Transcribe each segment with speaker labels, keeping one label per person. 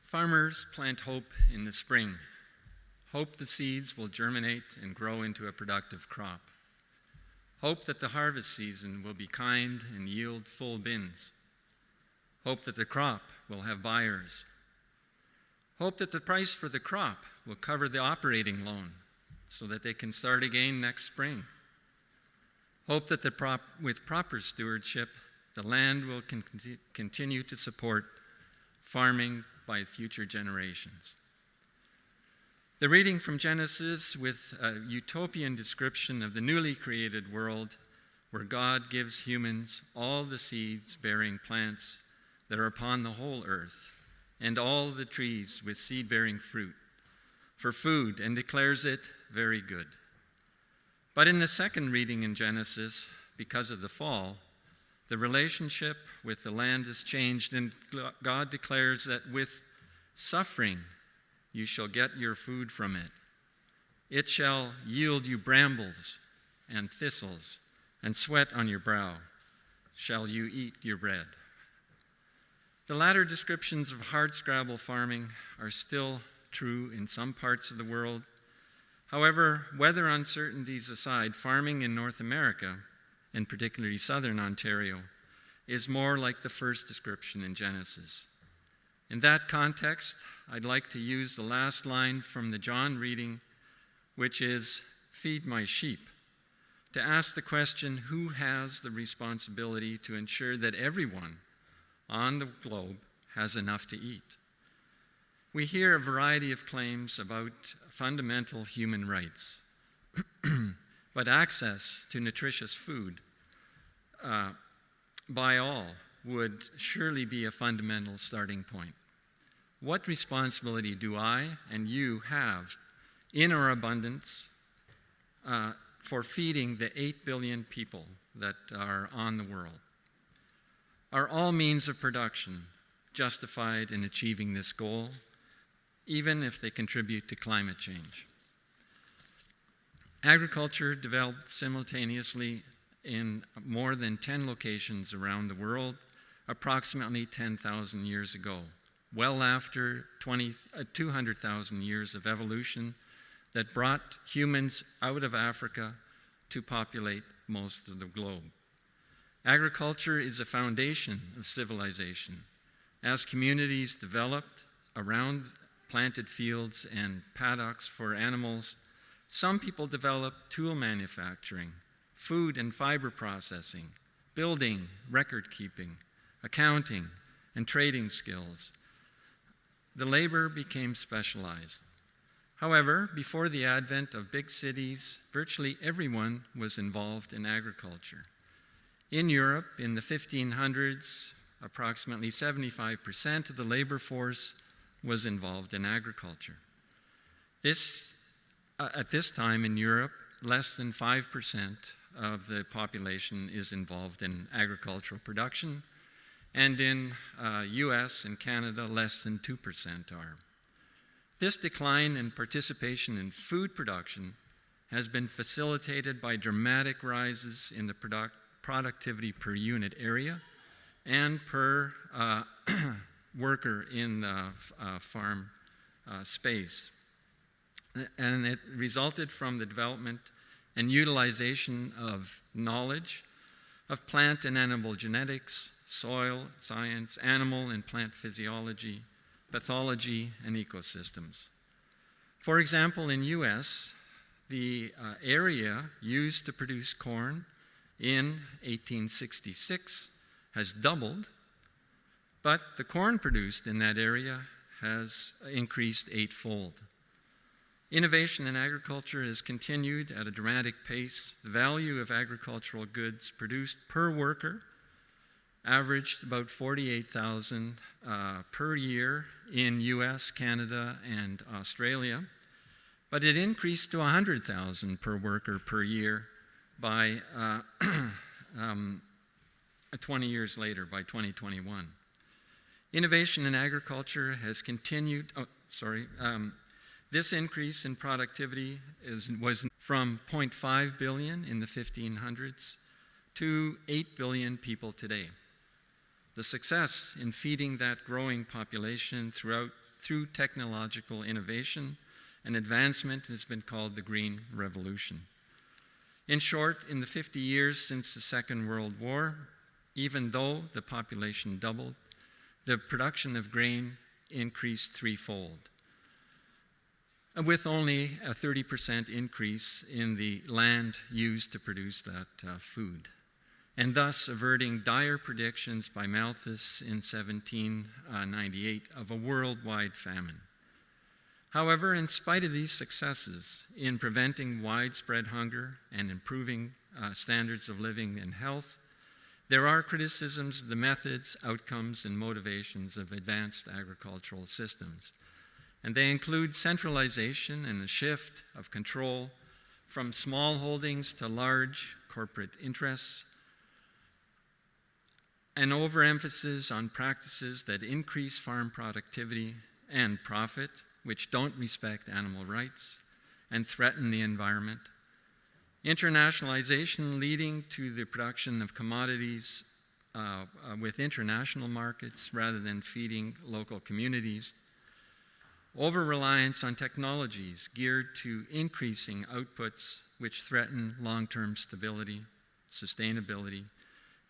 Speaker 1: Farmers plant hope in the spring. Hope the seeds will germinate and grow into a productive crop. Hope that the harvest season will be kind and yield full bins. Hope that the crop will have buyers. Hope that the price for the crop will cover the operating loan so that they can start again next spring. Hope that with proper stewardship, the land will continue to support farming by future generations. The reading from Genesis with a utopian description of the newly created world where God gives humans all the seeds-bearing plants that are upon the whole earth and all the trees with seed-bearing fruit for food, and declares it very good. But in the second reading in Genesis, because of the fall, the relationship with the land is changed, and God declares that with suffering you shall get your food from it. It shall yield you brambles and thistles, and sweat on your brow shall you eat your bread. The latter descriptions of hardscrabble farming are still true in some parts of the world. However, weather uncertainties aside, farming in North America, and particularly southern Ontario, is more like the first description in Genesis. In that context, I'd like to use the last line from the John reading, which is, "Feed my sheep," to ask the question, who has the responsibility to ensure that everyone on the globe has enough to eat? We hear a variety of claims about fundamental human rights, but access to nutritious food by all would surely be a fundamental starting point. What responsibility do I and you have in our abundance for feeding the 8 billion people that are on the world? Are all means of production justified in achieving this goal, even if they contribute to climate change? Agriculture developed simultaneously in more than 10 locations around the world approximately 10,000 years ago, well after 200,000 years of evolution that brought humans out of Africa to populate most of the globe. Agriculture is a foundation of civilization. As communities developed around planted fields and paddocks for animals, some people developed tool manufacturing, food and fiber processing, building, record keeping, accounting, and trading skills. The labor became specialized. However, before the advent of big cities, virtually everyone was involved in agriculture. In Europe, in the 1500s, approximately 75% of the labor force was involved in agriculture. At this time in Europe, less than 5% of the population is involved in agricultural production, and in US and Canada, less than 2% are. This decline in participation in food production has been facilitated by dramatic rises in the productivity per unit area and per worker in farm space. And it resulted from the development and utilization of knowledge of plant and animal genetics, soil science, animal and plant physiology, pathology, and ecosystems. For example, in US, the area used to produce corn in 1866 has doubled, but the corn produced in that area has increased 8-fold. Innovation in agriculture has continued at a dramatic pace. The value of agricultural goods produced per worker averaged about $48,000 per year in US, Canada, and Australia, but it increased to $100,000 per worker per year by 20 years later, by 2021. Innovation in agriculture has continued. This increase in productivity was from 0.5 billion in the 1500s to 8 billion people today. The success in feeding that growing population throughout through technological innovation and advancement has been called the Green Revolution. In short, in the 50 years since the Second World War, even though the population doubled, the production of grain increased threefold, with only a 30% increase in the land used to produce that food, and thus averting dire predictions by Malthus in 1798 of a worldwide famine. However, in spite of these successes in preventing widespread hunger and improving standards of living and health, there are criticisms of the methods, outcomes, and motivations of advanced agricultural systems. And they include centralization and a shift of control from small holdings to large corporate interests, an overemphasis on practices that increase farm productivity and profit, which don't respect animal rights and threaten the environment, internationalization leading to the production of commodities with international markets rather than feeding local communities, over-reliance on technologies geared to increasing outputs which threaten long-term stability, sustainability,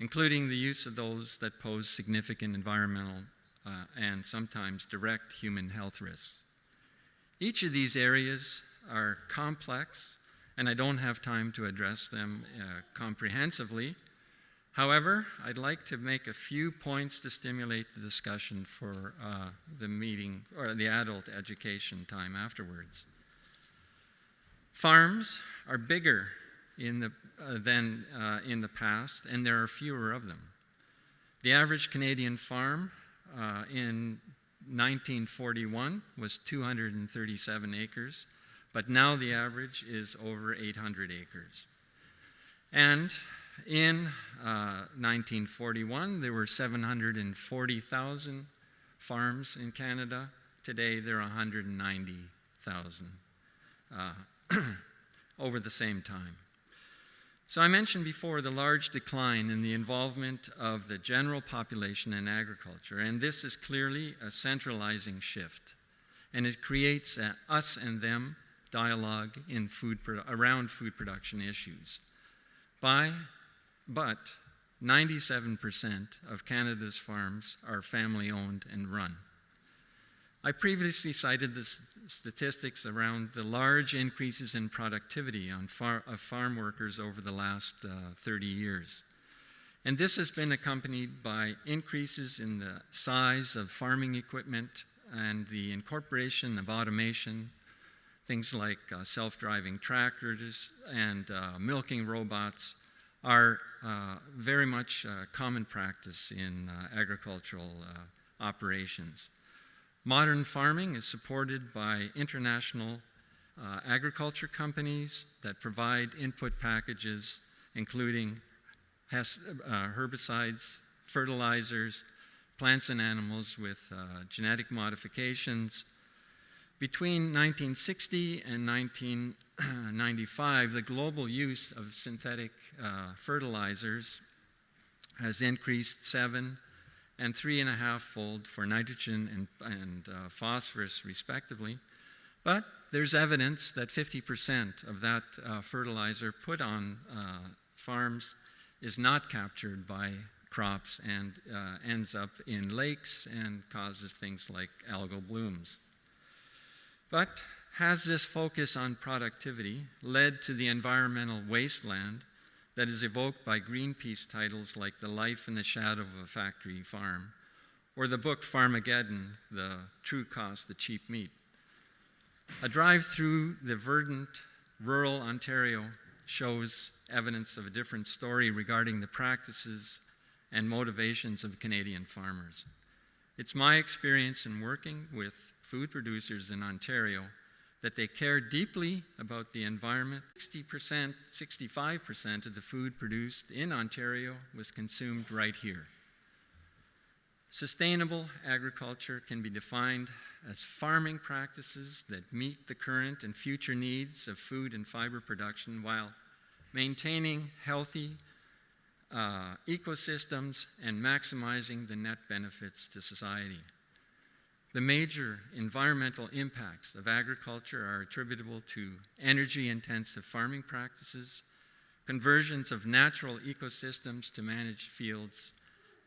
Speaker 1: including the use of those that pose significant environmental and sometimes direct human health risks. Each of these areas are complex, and I don't have time to address them comprehensively. However, I'd like to make a few points to stimulate the discussion for the meeting or the adult education time afterwards. Farms are bigger than in the past, and there are fewer of them. The average Canadian farm in 1941 was 237 acres, but now the average is over 800 acres. And in 1941, there were 740,000 farms in Canada. Today, there are 190,000 over the same time. So I mentioned before the large decline in the involvement of the general population in agriculture, and this is clearly a centralizing shift, and it creates an us and them dialogue in around food production issues. But 97% of Canada's farms are family-owned and run. I previously cited the statistics around the large increases in productivity of farm workers over the last 30 years. And this has been accompanied by increases in the size of farming equipment and the incorporation of automation, things like self-driving tractors and milking robots are very much common practice in agricultural operations. Modern farming is supported by international agriculture companies that provide input packages, including herbicides, fertilizers, plants and animals with genetic modifications. Between 1960 and 1995, the global use of synthetic fertilizers has increased 7 and 3.5-fold for nitrogen and phosphorus, respectively. But there's evidence that 50% of that fertilizer put on farms is not captured by crops and ends up in lakes and causes things like algal blooms. But has this focus on productivity led to the environmental wasteland that is evoked by Greenpeace titles like The Life in the Shadow of a Factory Farm, or the book Farmageddon, The True Cost of Cheap Meat? A drive through the verdant rural Ontario shows evidence of a different story regarding the practices and motivations of Canadian farmers. It's my experience in working with food producers in Ontario that they care deeply about the environment. 65% of the food produced in Ontario was consumed right here. Sustainable agriculture can be defined as farming practices that meet the current and future needs of food and fiber production while maintaining healthy ecosystems and maximizing the net benefits to society. The major environmental impacts of agriculture are attributable to energy-intensive farming practices, conversions of natural ecosystems to managed fields,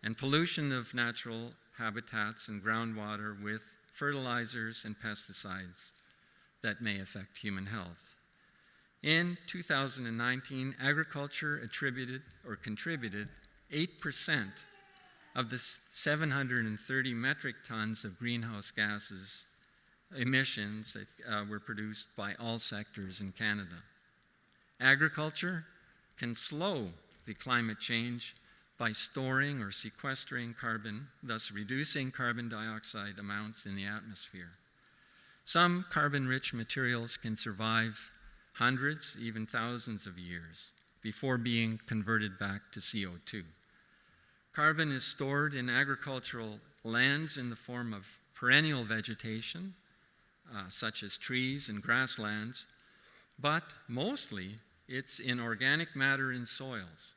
Speaker 1: and pollution of natural habitats and groundwater with fertilizers and pesticides that may affect human health. In 2019, agriculture contributed 8% of the 730 metric tons of greenhouse gases emissions that were produced by all sectors in Canada. Agriculture can slow the climate change by storing or sequestering carbon, thus reducing carbon dioxide amounts in the atmosphere. Some carbon-rich materials can survive hundreds, even thousands of years before being converted back to CO2. Carbon is stored in agricultural lands in the form of perennial vegetation, such as trees and grasslands, but mostly it's in organic matter in soils.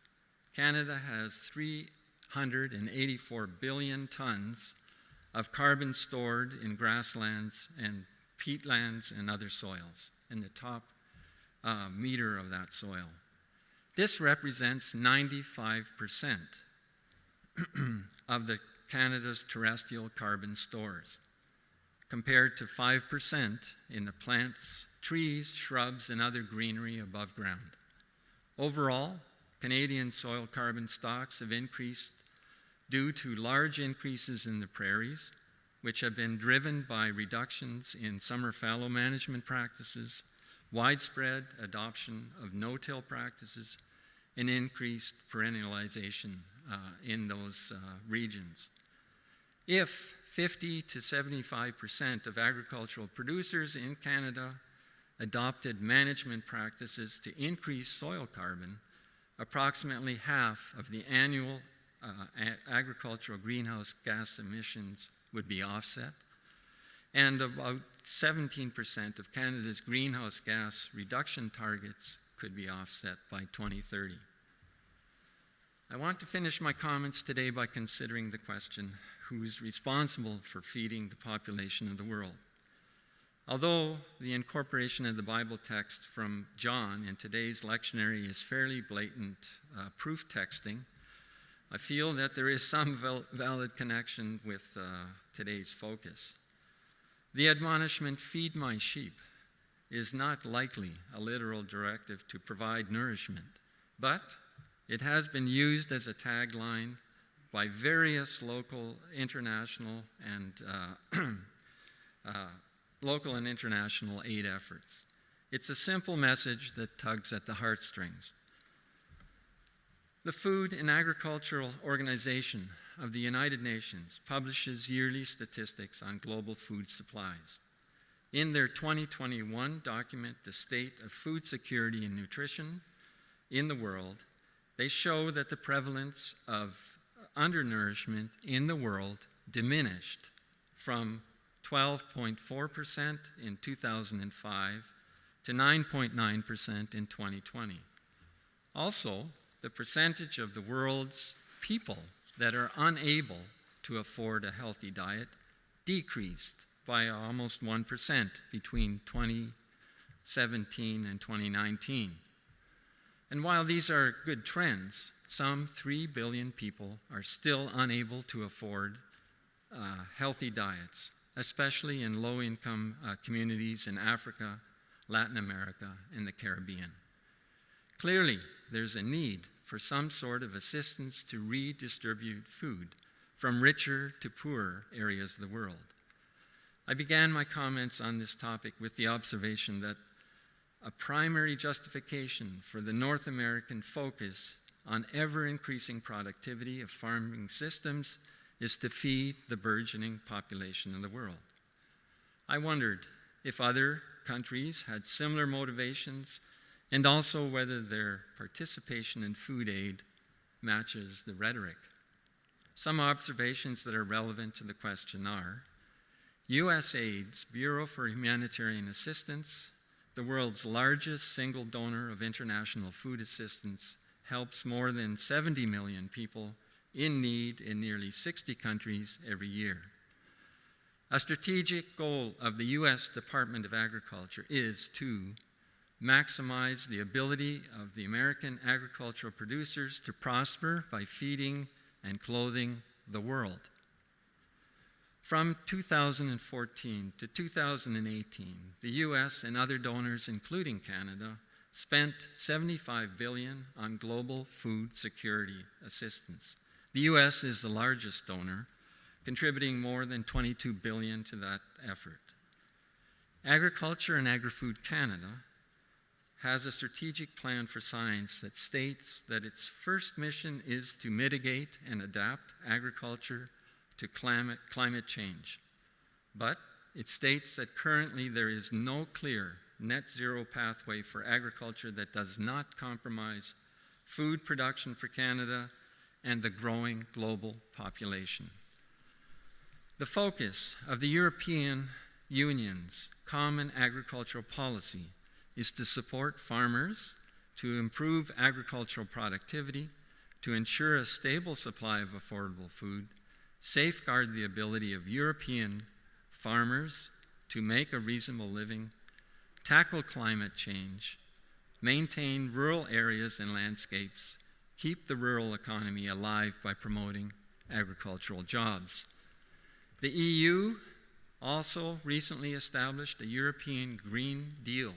Speaker 1: Canada has 384 billion tons of carbon stored in grasslands and peatlands and other soils in the top meter of that soil. This represents 95% of Canada's terrestrial carbon stores, compared to 5% in the plants, trees, shrubs, and other greenery above ground. Overall, Canadian soil carbon stocks have increased due to large increases in the prairies, which have been driven by reductions in summer fallow management practices, widespread adoption of no-till practices, and increased perennialization in those regions. If 50 to 75% of agricultural producers in Canada adopted management practices to increase soil carbon, approximately half of the annual agricultural greenhouse gas emissions would be offset, and about 17% of Canada's greenhouse gas reduction targets could be offset by 2030. I want to finish my comments today by considering the question, who's responsible for feeding the population of the world? Although the incorporation of the Bible text from John in today's lectionary is fairly blatant proof texting, I feel that there is some valid connection with today's focus. The admonishment, "Feed my sheep," is not likely a literal directive to provide nourishment, but it has been used as a tagline by various local, international, and international aid efforts. It's a simple message that tugs at the heartstrings. The Food and Agricultural Organization of the United Nations publishes yearly statistics on global food supplies. In their 2021 document, The State of Food Security and Nutrition in the World, they show that the prevalence of undernourishment in the world diminished from 12.4% in 2005 to 9.9% in 2020. Also, the percentage of the world's people that are unable to afford a healthy diet decreased by almost 1% between 2017 and 2019. And while these are good trends, some 3 billion people are still unable to afford healthy diets, especially in low-income communities in Africa, Latin America, and the Caribbean. Clearly, there's a need for some sort of assistance to redistribute food from richer to poorer areas of the world. I began my comments on this topic with the observation that a primary justification for the North American focus on ever-increasing productivity of farming systems is to feed the burgeoning population of the world. I wondered if other countries had similar motivations, and also whether their participation in food aid matches the rhetoric. Some observations that are relevant to the question are: USAID's Bureau for Humanitarian Assistance, the world's largest single donor of international food assistance, helps more than 70 million people in need in nearly 60 countries every year. A strategic goal of the U.S. Department of Agriculture is to maximize the ability of the American agricultural producers to prosper by feeding and clothing the world. From 2014 to 2018, the U.S. and other donors, including Canada, spent $75 billion on global food security assistance. The U.S. is the largest donor, contributing more than $22 billion to that effort. Agriculture and Agri-Food Canada has a strategic plan for science that states that its first mission is to mitigate and adapt agriculture to climate change. But it states that currently there is no clear net zero pathway for agriculture that does not compromise food production for Canada and the growing global population. The focus of the European Union's Common Agricultural Policy is to support farmers, to improve agricultural productivity, to ensure a stable supply of affordable food, safeguard the ability of European farmers to make a reasonable living, tackle climate change, maintain rural areas and landscapes, keep the rural economy alive by promoting agricultural jobs. The EU also recently established a European Green Deal,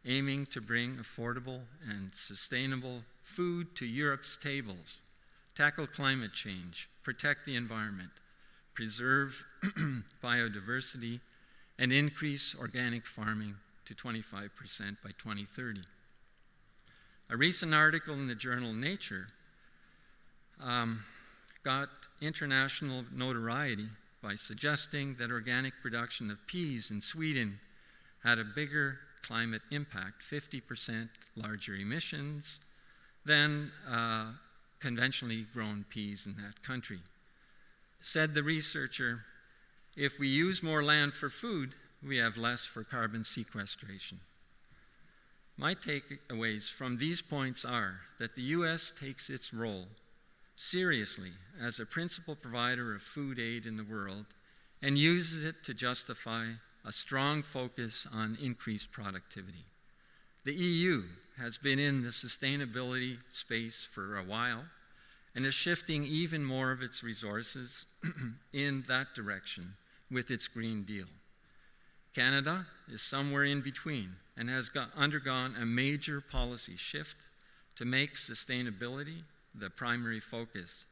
Speaker 1: aiming to bring affordable and sustainable food to Europe's tables, tackle climate change, protect the environment, preserve biodiversity, and increase organic farming to 25% by 2030. A recent article in the journal Nature got international notoriety by suggesting that organic production of peas in Sweden had a bigger climate impact, 50% larger emissions than conventionally grown peas in that country. Said the researcher, if we use more land for food, we have less for carbon sequestration. My takeaways from these points are that the U.S. takes its role seriously as a principal provider of food aid in the world and uses it to justify a strong focus on increased productivity. The EU has been in the sustainability space for a while and is shifting even more of its resources in that direction with its Green Deal. Canada is somewhere in between and has undergone a major policy shift to make sustainability the primary focus.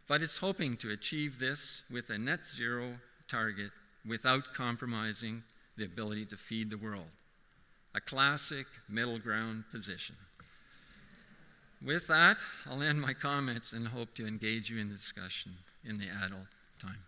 Speaker 1: But it's hoping to achieve this with a net zero target without compromising the ability to feed the world. A classic middle ground position. With that, I'll end my comments and hope to engage you in the discussion in the adult time.